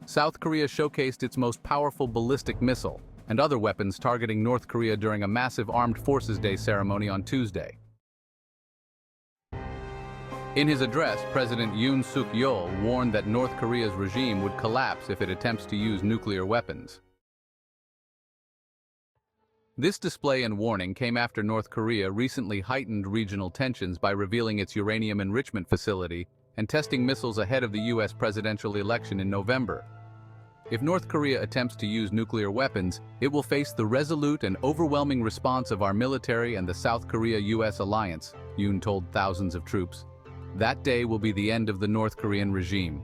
South Korea showcased its most powerful ballistic missile and other weapons targeting North Korea during a massive Armed Forces Day ceremony on Tuesday. In his address, President Yoon Suk-yeol warned that North Korea's regime would collapse if it attempts to use nuclear weapons. This display and warning came after North Korea recently heightened regional tensions by revealing its uranium enrichment facility and testing missiles ahead of the U.S. presidential election in November. If North Korea attempts to use nuclear weapons, it will face the resolute and overwhelming response of our military and the South Korea-U.S. alliance, Yoon told thousands of troops. That day will be the end of the North Korean regime.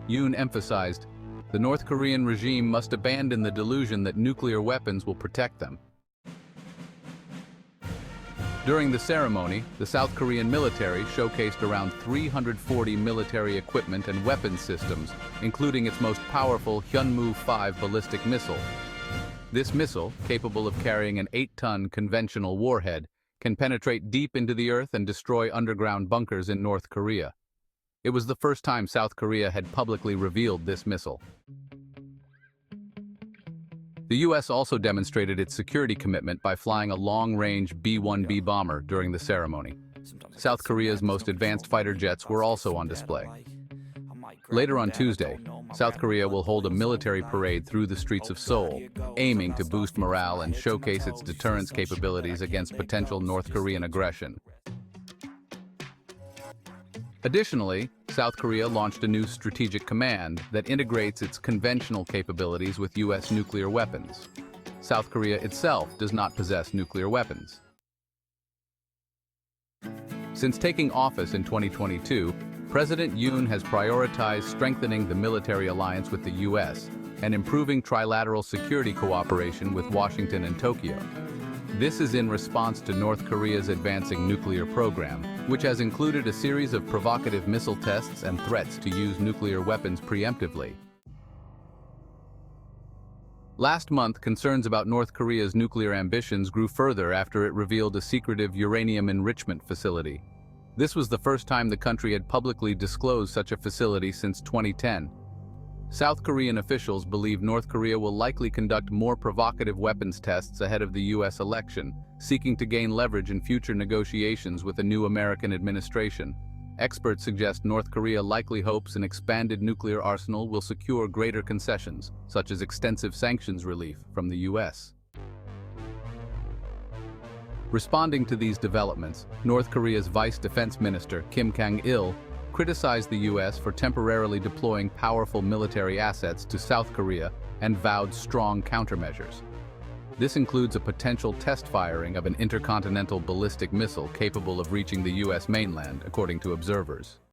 Yoon emphasized, the North Korean regime must abandon the delusion that nuclear weapons will protect them. During the ceremony, the South Korean military showcased around 340 military equipment and weapons systems, including its most powerful Hyunmoo-5 ballistic missile. This missile, capable of carrying an 8-ton conventional warhead, can penetrate deep into the earth and destroy underground bunkers in North Korea. It was the first time South Korea had publicly revealed this missile. The U.S. also demonstrated its security commitment by flying a long-range B-1B bomber during the ceremony. South Korea's most advanced fighter jets were also on display. Later on Tuesday, South Korea will hold a military parade through the streets of Seoul, aiming to boost morale and showcase its deterrence capabilities against potential North Korean aggression. Additionally, South Korea launched a new strategic command that integrates its conventional capabilities with U.S. nuclear weapons. South Korea itself does not possess nuclear weapons. Since taking office in 2022, President Yoon has prioritized strengthening the military alliance with the U.S. and improving trilateral security cooperation with Washington and Tokyo. This is in response to North Korea's advancing nuclear program, which has included a series of provocative missile tests and threats to use nuclear weapons preemptively. Last month, concerns about North Korea's nuclear ambitions grew further after it revealed a secretive uranium enrichment facility. This was the first time the country had publicly disclosed such a facility since 2010. South Korean officials believe North Korea will likely conduct more provocative weapons tests ahead of the U.S. election, seeking to gain leverage in future negotiations with a new American administration. Experts suggest North Korea likely hopes an expanded nuclear arsenal will secure greater concessions, such as extensive sanctions relief from the U.S. Responding to these developments, North Korea's Vice Defense Minister Kim Kang-il criticized the U.S. for temporarily deploying powerful military assets to South Korea and vowed strong countermeasures. This includes a potential test firing of an intercontinental ballistic missile capable of reaching the U.S. mainland, according to observers.